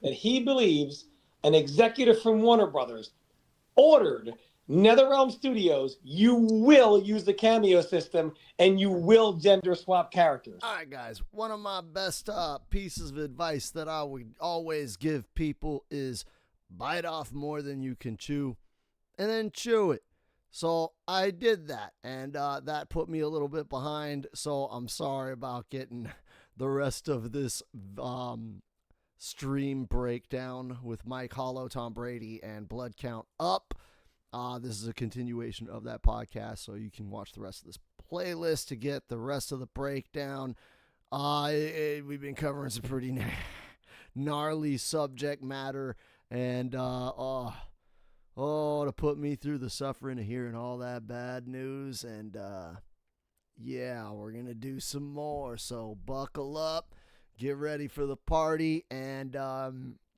that he believes an executive from Warner Brothers ordered NetherRealm Studios, you will use the cameo system and you will gender swap characters. All right, guys. One of my best pieces of advice that I would always give people is bite off more than you can chew and then chew it. So I did that, and that put me a little bit behind. So I'm sorry about getting the rest of this stream breakdown with Mike Hollow, Tom Brady, and Bloodcount up. This is a continuation of that podcast, so you can watch the rest of this playlist to get the rest of the breakdown. We've been covering some pretty gnarly subject matter, and to put me through the suffering of hearing all that bad news, and yeah, we're gonna do some more. So buckle up, get ready for the party, and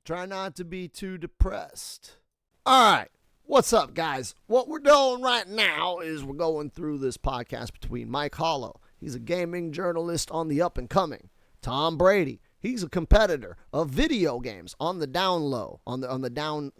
try not to be too depressed. All right. What's up, guys? What we're doing right now is we're going through this podcast between Mike Hollow. He's a gaming journalist on the up and coming. Tom Brady. He's a competitor of video games on the down low. On the down.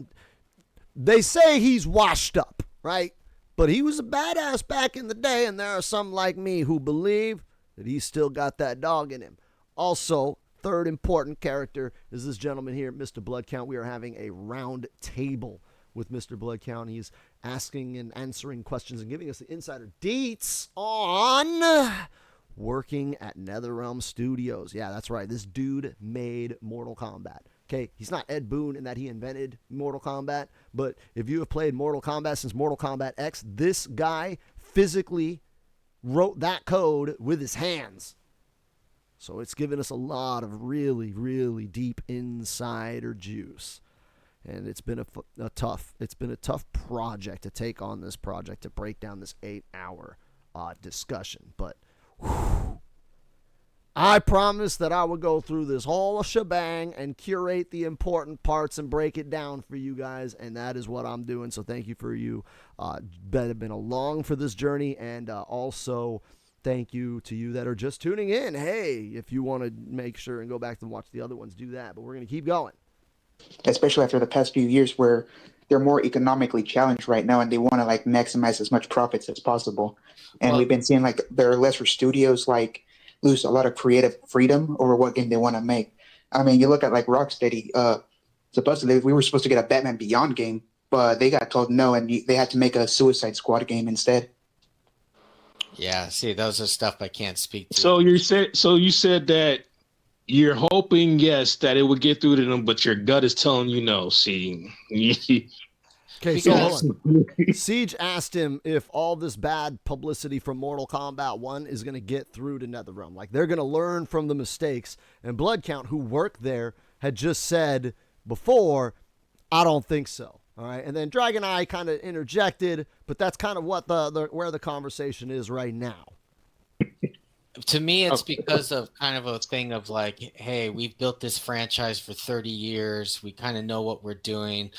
They say he's washed up, right? But he was a badass back in the day, and there are some like me who believe that he's still got that dog in him. Also, third important character is this gentleman here, Mr. Bloodcount. We are having a round table with Mr. Bloodcount. He's asking and answering questions and giving us the insider deets on working at NetherRealm Studios. Yeah, that's right. This dude made Mortal Kombat. Okay, he's not Ed Boon in that he invented Mortal Kombat, but if you have played Mortal Kombat since Mortal Kombat X, this guy physically wrote that code with his hands. So it's given us a lot of really, really deep insider juice. And it's been a tough project to take on this project, to break down this 8-hour discussion. But I promised that I would go through this whole shebang and curate the important parts and break it down for you guys, and that is what I'm doing. So thank you for you that have been along for this journey, and also thank you to you that are just tuning in. Hey, if you want to make sure and go back and watch the other ones, do that. But we're going to keep going. Especially after the past few years where they're more economically challenged right now and they want to like maximize as much profits as possible. And we've been seeing like there are lesser studios like lose a lot of creative freedom over what game they want to make. I mean, you look at like Rocksteady, supposedly we were supposed to get a Batman Beyond game, but they got told no and they had to make a Suicide Squad game instead. Yeah, see, those are stuff I can't speak to. So you said that you're hoping, yes, that it would get through to them, but your gut is telling you no. See, okay, so hold on. Siege asked him if all this bad publicity from Mortal Kombat 1 is going to get through to NetherRealm. Like, they're going to learn from the mistakes. And Bloodcount, who worked there, had just said before, I don't think so. All right, and then Dragon Eye kind of interjected, but that's kind of what where the conversation is right now. To me, it's because of kind of a thing of like, hey, we've built this franchise for 30 years. We kind of know what we're doing.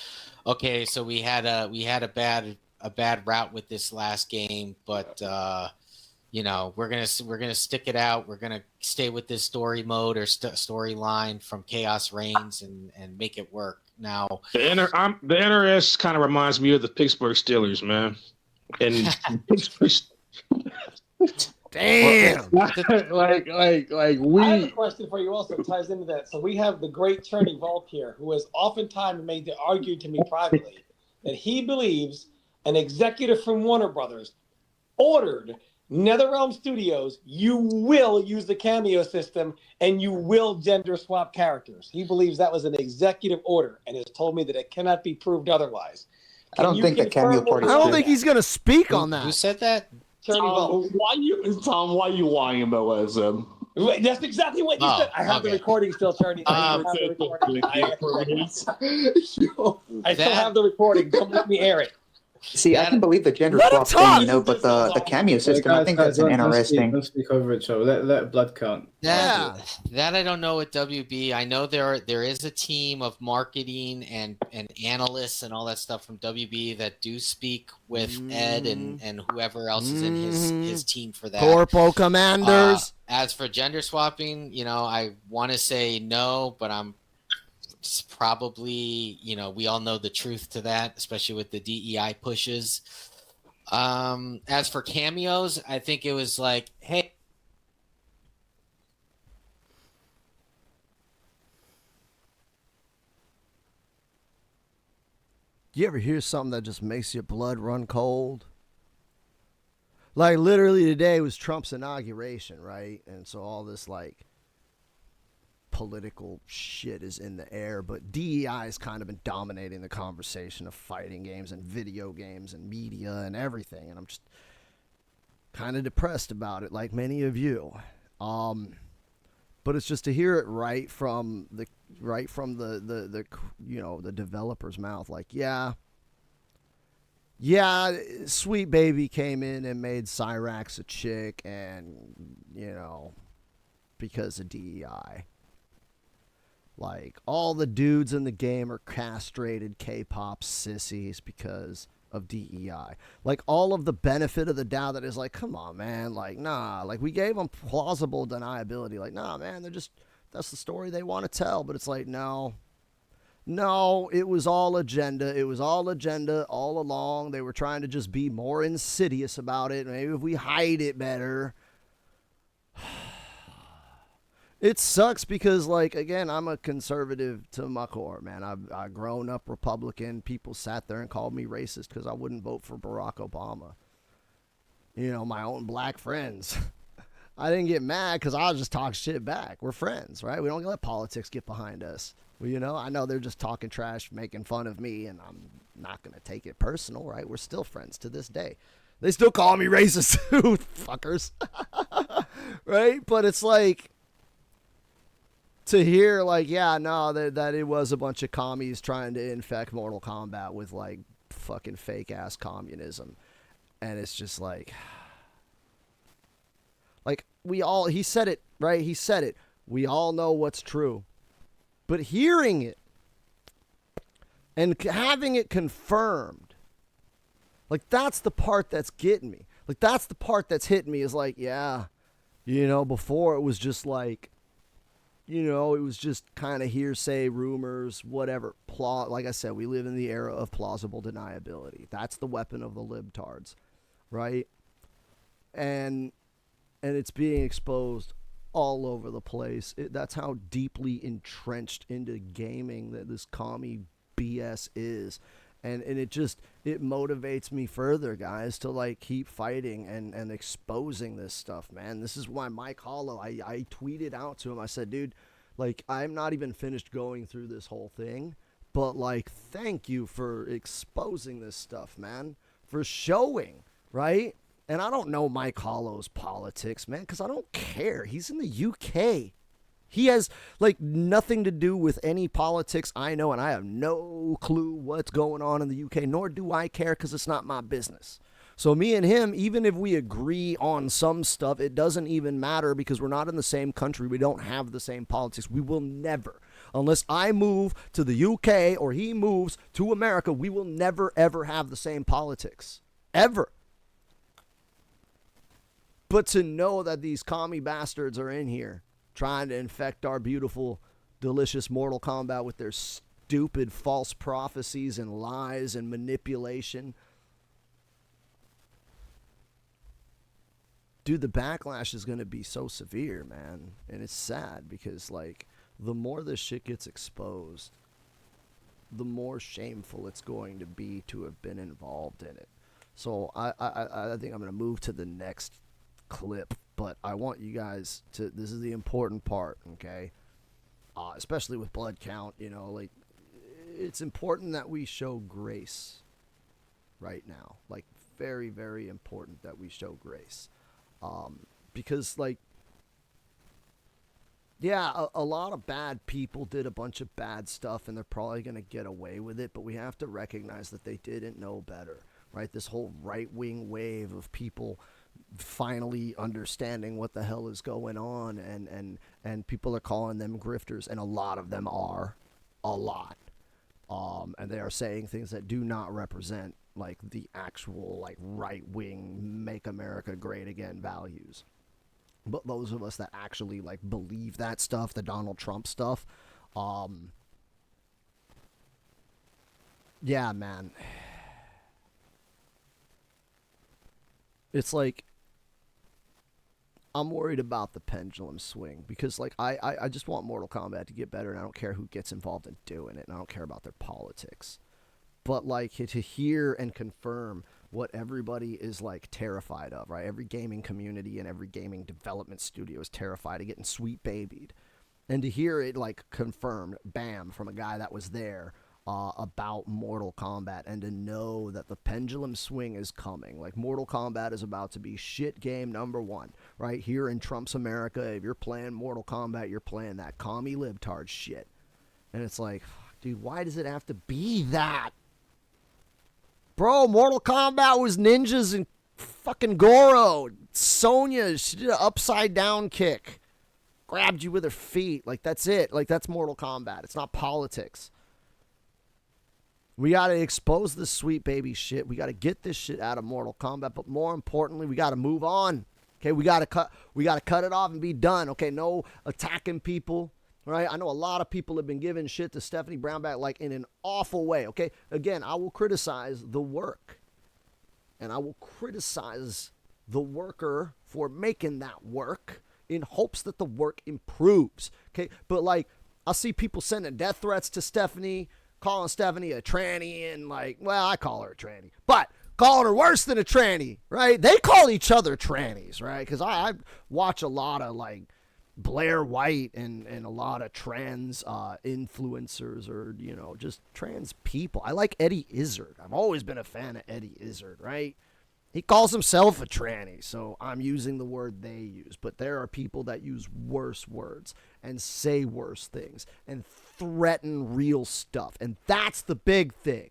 Okay, so we had a bad route with this last game, but we're gonna stick it out. We're gonna stay with this story mode or storyline from Khaos Reigns and make it work. Now, the NRS kind of reminds me of the Pittsburgh Steelers, man. And Pittsburgh. Damn. like we. I have a question for you also, ties into that. So we have the great Turney Volk here, who has oftentimes made the argument to me privately that he believes an executive from Warner Brothers ordered NetherRealm Studios, you will use the cameo system and you will gender swap characters. He believes that was an executive order and has told me that it cannot be proved otherwise. I don't think the cameo part is I don't true. think he's going to speak on that. Who said that? Tom, why you lying about what I said? Wait, that's exactly what you said. I have the recording still, Turney. I still have the recording. Don't let me air it. See, I can believe the gender swap thing, but the cameo system, I think that's an NRS thing. Don't speak over each other. Let Bloodcount. That I don't know with WB. I know there is a team of marketing and analysts and all that stuff from WB that do speak with Ed and whoever else is in his team for that. Corpo Commanders. As for gender swapping, I want to say no, but It's probably, we all know the truth to that, especially with the DEI pushes. As for cameos, I think it was like, hey. You ever hear something that just makes your blood run cold? Like, literally today was Trump's inauguration, right? And so all this, like, political shit is in the air, but DEI has kind of been dominating the conversation of fighting games and video games and media and everything, and I'm just kind of depressed about it, like many of you. But it's just to hear it right from the developer's mouth, like, yeah, Sweet Baby came in and made Cyrax a chick, and because of DEI. Like, all the dudes in the game are castrated K-pop sissies because of DEI. Like, all of the benefit of the doubt that is like, come on, man. Like, nah. Like, we gave them plausible deniability. Like, nah, man, that's the story they want to tell. But it's like, no, it was all agenda. It was all agenda all along. They were trying to just be more insidious about it. Maybe if we hide it better. It sucks because, like, again, I'm a conservative to my core, man. I've grown up Republican. People sat there and called me racist because I wouldn't vote for Barack Obama. My own black friends. I didn't get mad because I was just talking shit back. We're friends, right? We don't let politics get behind us. Well, I know they're just talking trash, making fun of me, and I'm not going to take it personal, right? We're still friends to this day. They still call me racist, fuckers. Right? But it's like, to hear, like, yeah, no, that it was a bunch of commies trying to infect Mortal Kombat with, like, fucking fake-ass communism. And it's just like, he said it, right? He said it. We all know what's true. But hearing it and having it confirmed, like, that's the part that's getting me. Like, that's the part that's hitting me, is like, yeah, before it was just like, it was just kind of hearsay, rumors, whatever. Like I said, we live in the era of plausible deniability. That's the weapon of the libtards, right? And it's being exposed all over the place. That's how deeply entrenched into gaming that this commie BS is. And it motivates me further, guys, to, like, keep fighting and exposing this stuff, man. This is why Mike Hollow, I tweeted out to him. I said, dude, like, I'm not even finished going through this whole thing, but, like, thank you for exposing this stuff, man, for showing, right? And I don't know Mike Hollow's politics, man, because I don't care. He's in the UK. He has, like, nothing to do with any politics I know, and I have no clue what's going on in the UK, nor do I care, because it's not my business. So me and him, even if we agree on some stuff, it doesn't even matter, because we're not in the same country. We don't have the same politics. We will never, unless I move to the UK or he moves to America, we will never, ever have the same politics. Ever. But to know that these commie bastards are in here trying to infect our beautiful, delicious Mortal Kombat with their stupid false prophecies and lies and manipulation. Dude, the backlash is going to be so severe, man. And it's sad because, like, the more this shit gets exposed, the more shameful it's going to be to have been involved in it. So I think I'm going to move to the next clip, but I want you guys to, this is the important part, okay? Especially with Bloodcount, like, it's important that we show grace right now. Like, very, very important that we show grace. Because, like, yeah, a lot of bad people did a bunch of bad stuff, and they're probably going to get away with it, but we have to recognize that they didn't know better, right? This whole right-wing wave of people finally understanding what the hell is going on, and people are calling them grifters, and a lot of them are. A lot. And they are saying things that do not represent, like, the actual, like, right-wing make America great again values. But those of us that actually, like, believe that stuff, the Donald Trump stuff, Yeah, man. It's like, I'm worried about the pendulum swing because, like, I just want Mortal Kombat to get better, and I don't care who gets involved in doing it, and I don't care about their politics. But, like, to hear and confirm what everybody is, like, terrified of, right? Every gaming community and every gaming development studio is terrified of getting sweet babied. And to hear it, like, confirmed, bam, from a guy that was there about Mortal Kombat, and to know that the pendulum swing is coming. Like, Mortal Kombat is about to be shit game number one, right? Here in Trump's America, if you're playing Mortal Kombat, you're playing that commie libtard shit. And it's like, dude, why does it have to be that? Bro, Mortal Kombat was ninjas and fucking Goro. Sonya, she did an upside down kick. Grabbed you with her feet. Like, that's it. Like, that's Mortal Kombat. It's not politics. We got to expose this sweet baby shit. We got to get this shit out of Mortal Kombat. But more importantly, we got to move on. Okay, we got to cut it off and be done. Okay, no attacking people. Right? I know a lot of people have been giving shit to Stephanie Brownback, like, in an awful way. Okay, again, I will criticize the work. And I will criticize the worker for making that work in hopes that the work improves. Okay, but, like, I see people sending death threats to Stephanie, calling Stephanie a tranny, and, like, well, I call her a tranny, but calling her worse than a tranny, right? They call each other trannies, right? Because I watch a lot of, like, Blair White and a lot of trans influencers, or, you know, just trans people. I like Eddie Izzard. I've always been a fan of Eddie Izzard, right? He calls himself a tranny, so I'm using the word they use. But there are people that use worse words and say worse things and threaten real stuff. And that's the big thing,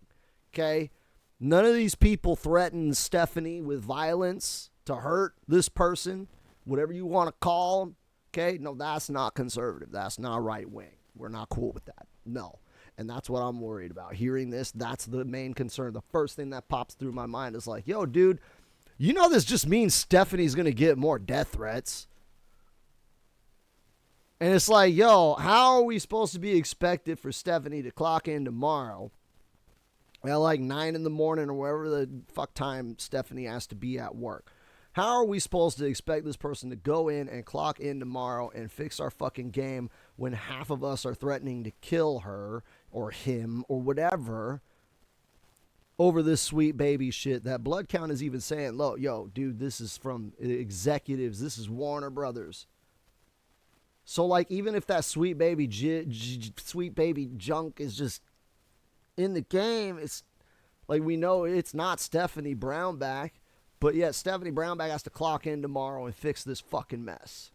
okay? None of these people threaten Stephanie with violence to hurt this person, whatever you want to call them, okay? No, that's not conservative. That's not right wing. We're not cool with that. No. And that's what I'm worried about. Hearing this, that's the main concern. The first thing that pops through my mind is like, yo, dude, you know this just means Stephanie's going to get more death threats. And it's like, yo, how are we supposed to be expected for Stephanie to clock in tomorrow at like 9 in the morning or wherever the fuck time Stephanie has to be at work? How are we supposed to expect this person to go in and clock in tomorrow and fix our fucking game when half of us are threatening to kill her or him or whatever over this sweet baby shit that Bloodcount is even saying, look, yo, dude, this is from executives. This is Warner Brothers. So, like, even if that sweet baby junk is just in the game, it's like, we know it's not Stephanie Brownback, but yet Stephanie Brownback has to clock in tomorrow and fix this fucking mess.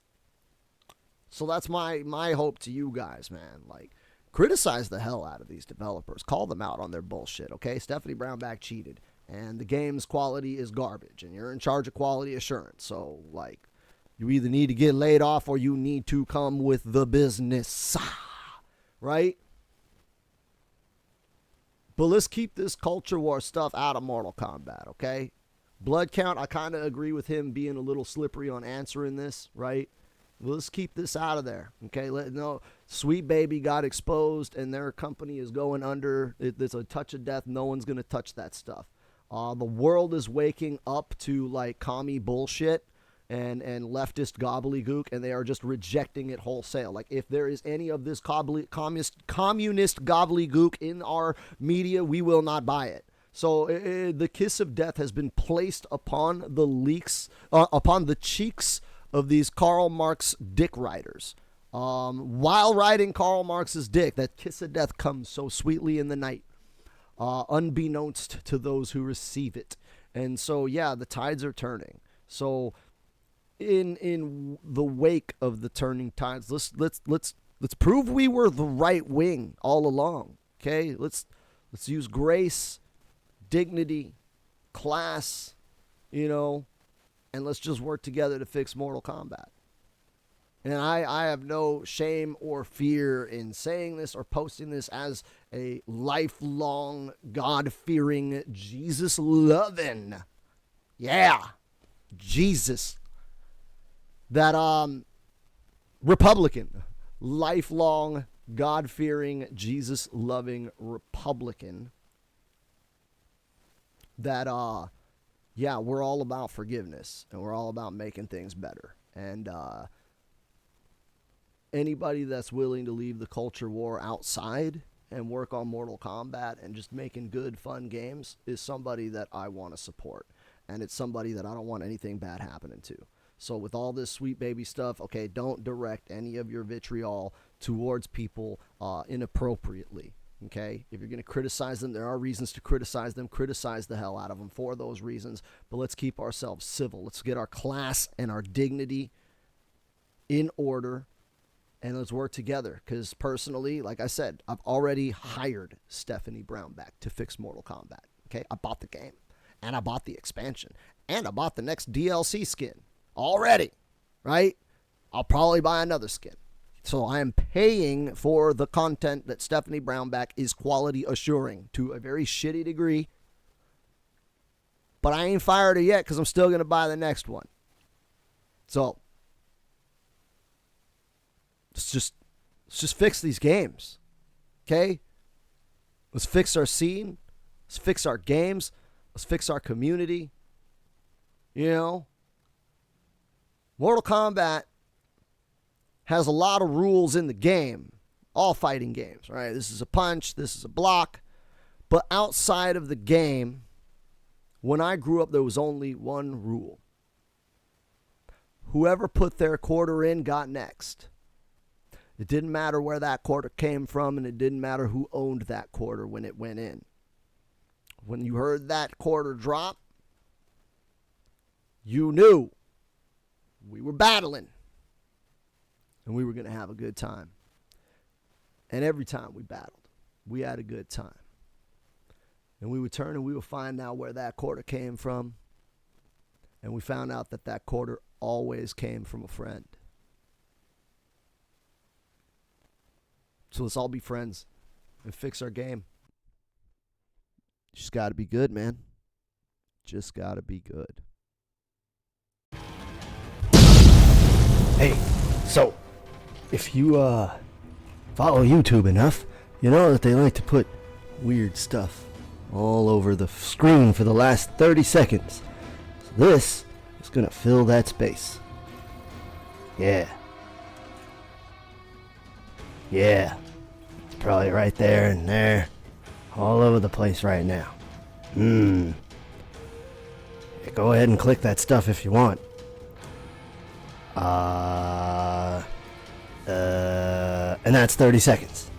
So that's my hope to you guys, man. Like, criticize the hell out of these developers. Call them out on their bullshit, okay? Stephanie Brownback cheated, and the game's quality is garbage, and you're in charge of quality assurance. So, like, you either need to get laid off or you need to come with the business, right? But let's keep this culture war stuff out of Mortal Kombat, okay? Bloodcount, I kind of agree with him being a little slippery on answering this, right? Let's keep this out of there, okay? Sweet Baby got exposed, and their company is going under. It's a touch of death. No one's going to touch that stuff. The world is waking up to, like, commie bullshit and leftist gobbledygook, and they are just rejecting it wholesale. Like, if there is any of this communist gobbledygook in our media, we will not buy it. So the kiss of death has been placed upon upon the cheeks of these Karl Marx dick riders. While riding Karl Marx's dick, that kiss of death comes so sweetly in the night, unbeknownst to those who receive it. And so, yeah, the tides are turning. So, in the wake of the turning tides, let's prove we were the right wing all along. Okay, let's use grace, dignity, class, and let's just work together to fix Mortal Kombat. And I have no shame or fear in saying this or posting this as a lifelong, God-fearing, Jesus-loving, Jesus, that Republican, lifelong, God-fearing, Jesus-loving Republican that yeah, we're all about forgiveness and we're all about making things better. And anybody that's willing to leave the culture war outside and work on Mortal Kombat and just making good, fun games is somebody that I want to support. And it's somebody that I don't want anything bad happening to. So with all this sweet baby stuff, okay, don't direct any of your vitriol towards people inappropriately. Okay, if you're going to criticize them, there are reasons to criticize them. Criticize the hell out of them for those reasons. But let's keep ourselves civil. Let's get our class and our dignity in order, and let's work together. Because personally, like I said, I've already hired Stephanie Brownback to fix Mortal Kombat. Okay, I bought the game, and I bought the expansion, and I bought the next DLC skin already. Right? I'll probably buy another skin. So I am paying for the content that Stephanie Brownback is quality assuring to a very shitty degree. But I ain't fired her yet because I'm still going to buy the next one. So let's just fix these games. Okay? Let's fix our scene. Let's fix our games. Let's fix our community. You know? Mortal Kombat has a lot of rules in the game. All fighting games, right? This is a punch, this is a block. But outside of the game, when I grew up, there was only one rule. Whoever put their quarter in got next. It didn't matter where that quarter came from, and it didn't matter who owned that quarter when it went in. When you heard that quarter drop, you knew we were battling. And we were going to have a good time. And every time we battled, we had a good time. And we would turn and we would find out where that quarter came from. And we found out that that quarter always came from a friend. So let's all be friends and fix our game. Just got to be good, man. Just got to be good. Hey, so if you follow YouTube enough, you know that they like to put weird stuff all over the screen for the last 30 seconds. So this is going to fill that space. Yeah. Yeah. It's probably right there and there. All over the place right now. Yeah, go ahead and click that stuff if you want. And that's 30 seconds.